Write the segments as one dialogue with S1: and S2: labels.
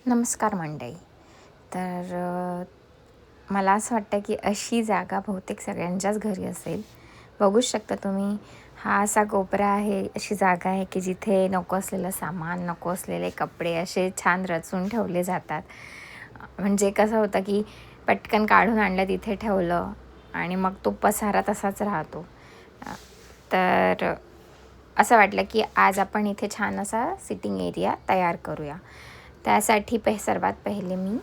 S1: नमस्कार मंडळी. तर मला असं वाटतं की अशी जागा बहुतेक सगळ्यांच्याच घरी असेल. बघूच शकता तुम्ही, हा असा कोपरा आहे, अशी जागा आहे की जिथे नको असलेलं सामान, नको असलेले कपडे असे छान रचून ठेवले जातात. म्हणजे कसं होतं की पटकन काढून आणलं, तिथे ठेवलं आणि मग तो पसारा तसाच राहतो. तर असं वाटलं की आज आपण इथे छान असा सिटिंग एरिया तयार करूया. त्यासाठी सर्वात पहिले मी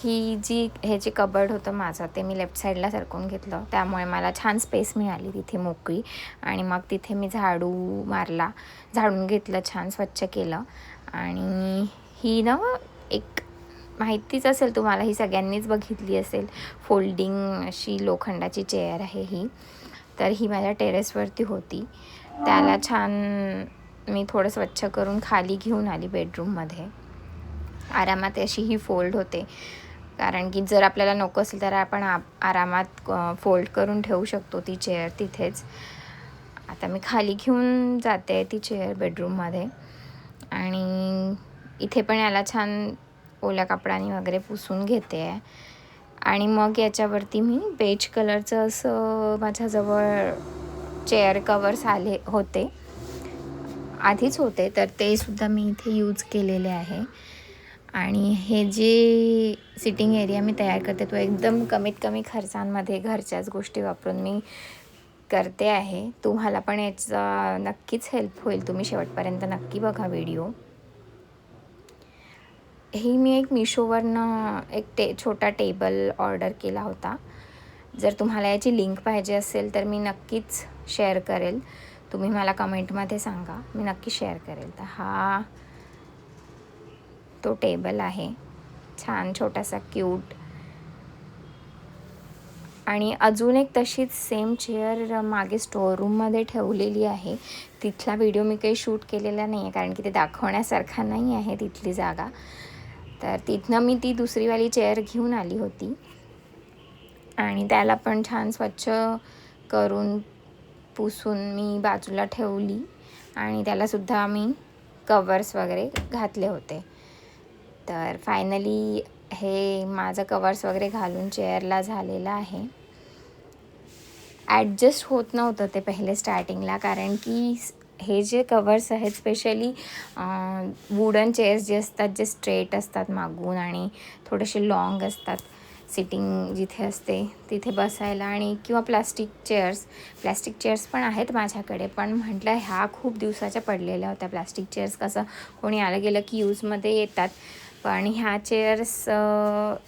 S1: हे जे कबर्ड होतं माझं, ते मी लेफ्ट साईडला सरकवून घेतलं. त्यामुळे मला छान स्पेस मिळाली तिथे मोकळी. आणि मग तिथे मी झाडून घेतलं, छान स्वच्छ केलं. आणि ही ना एक माहितीच असेल तुम्हाला, ही सगळ्यांनीच बघितली असेल, फोल्डिंग अशी लोखंडाची चेअर आहे ही. तर ही माझ्या टेरेसवरती होती. त्याला छान मी थोडं स्वच्छ करून खाली घेऊन आली बेडरूममध्ये. आरामात अशी ही फोल्ड होते, कारण की जर आपल्याला नको असेल तर आपण आरामात फोल्ड करून ठेवू शकतो ती चेअर तिथेच. आता मी खाली घेऊन जाते ती चेअर बेडरूममध्ये. आणि इथे पण याला छान ओल्या कपड्याने वगैरे पुसून घेते आहे. आणि मग याच्यावरती मी बेज कलरचं असं माझ्याजवळ चेअर कवर्स आधीच होते, तर ते सुद्धा मी इथे यूज केलेले आहे. आणि हे जे सिटिंग एरिया मी तयार करते, तो एकदम कमीत कमी खर्चांमध्ये घरच्याच गोष्टी वापरून मी करते आहे. तुम्हाला पण याचा नक्कीच हेल्प होईल. तुम्ही शेवटपर्यंत नक्की बघा व्हिडिओ. ही मी एक मिशोवरनं छोटा टेबल ऑर्डर केला होता. जर तुम्हाला याची लिंक पाहिजे असेल तर मी नक्कीच शेअर करेल. तुम्ही मला कमेंटमध्ये सांगा, मी नक्की शेअर करेल. तर हा तो टेबल आहे, छान छोटासा क्यूट. आणि अजून एक तशीच सेम चेअर मागे स्टोअररूममध्ये ठेवलेली आहे. तिथला व्हिडिओ मी काही शूट केलेला नाही आहे, कारण की ते दाखवण्यासारखा नाही आहे तिथली जागा. तर तिथनं मी ती दुसरीवाली चेअर घेऊन आली होती आणि त्याला पण छान स्वच्छ करून पुसून मी बाजूला ठेवली. आणि त्यालासुद्धा मी कवर्स वगैरे घातले होते. तर फायनली हे माझं कवर्स वगैरे घालून चेअरला झालेलं आहे. ॲडजस्ट होत नव्हतं ते पहिले स्टार्टिंगला, कारण की हे जे कवर्स आहेत स्पेशली वुडन चेअर्स जे असतात, जे स्ट्रेट असतात मागून आणि थोडेसे लॉंग असतात, सिटिंग जिथे असते तिथे बसायला. आणि किंवा प्लास्टिक चेअर्स पण आहेत माझ्याकडे, पण म्हटलं ह्या खूप दिवसाच्या पडलेल्या होत्या. प्लास्टिक चेअर्स कसं कोणी आलं गेलं की यूजमध्ये येतात, पण ह्या चेअर्स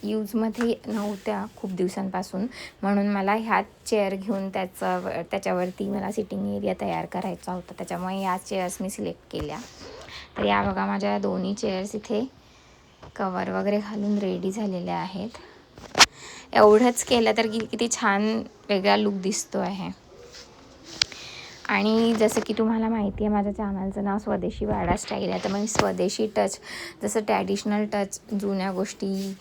S1: यूजमध्ये नव्हत्या खूप दिवसांपासून. म्हणून मला ह्याच चेअर घेऊन त्याच्यावरती मला सिटिंग एरिया तयार करायचा होता. त्याच्यामुळे या चेअर्स मी सिलेक्ट केल्या. तर या बघा, माझ्या दोन्ही चेअर्स इथे कवर वगैरे घालून रेडी झालेल्या आहेत. एवढंच केलं तर किती छान वेगळा लुक दिसतो आहे. आणि जसं की तुम्हाला माहिती आहे, माझ्या चॅनलचं नाव स्वदेशी वाडा स्टाईल आहे. तर मग स्वदेशी टच, जसं ट्रॅडिशनल टच, जुन्या गोष्टी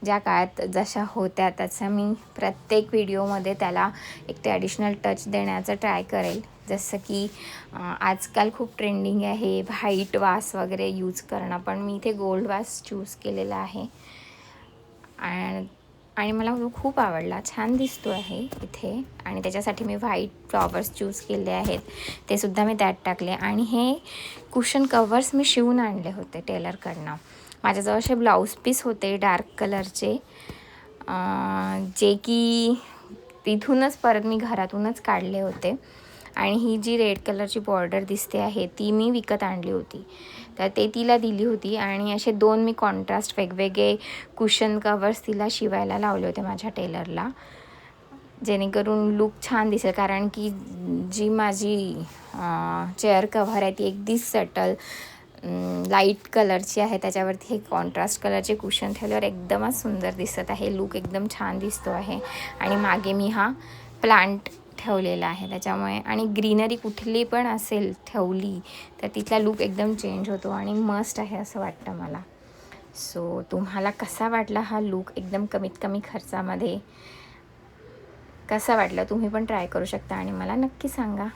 S1: ज्या काळात जशा होत्या तसं मी प्रत्येक व्हिडिओमध्ये त्याला एक ट्रॅडिशनल टच देण्याचा ट्राय करेल. जसं की आजकाल खूप ट्रेंडिंग आहे व्हाईट वास वगैरे यूज करणं, पण मी इथे गोल्ड वास चूज केलेला आहे. आणि मला खूप आवडला, छान दिसतो आहे इथे. आणि त्याच्यासाठी मी व्हाईट फ्लॉवर्स चूज केले आहेत, ते सुद्धा मी त्यात टाकले. आणि हे कुशन कवर्स मी शिवून आणले होते टेलरकडनं. माझ्याजवळ असे ब्लाऊज पीस होते डार्क कलरचे, जे की तिथूनच परत मी घरातूनच काढले होते. आणि ही जी रेड कलरची बॉर्डर दिसते आहे ती मी विकत आणली होती, तर ते तिला दिली होती. आणि असे 2 मी कॉन्ट्रास्ट वेगवेगळे कुशन कवर्स तिला शिवायला लावले होते माझ्या टेलरला, जेणेकरून लूक छान दिसेल. कारण की जी माझी चेअर कव्हर आहे ती अगदी सटल लाईट कलरची आहे, त्याच्यावरती हे कॉन्ट्रास्ट कलरचे कुशन ठेवल्यावर एकदमच सुंदर दिसत आहे, लूक एकदम छान दिसतो आहे. आणि मागे मी हा प्लांट ठेवलेला आहे त्याच्यामुळे. आणि ग्रीनरी कुठली पण असेल ठेवली तर तिथला लूक एकदम चेंज होतो आणि मस्त आहे असं वाटतं मला. सो तुम्हाला कसा वाटला हा लूक, एकदम कमीत कमी खर्चामध्ये कसा वाटला? तुम्ही पण ट्राय करू शकता आणि मला नक्की सांगा.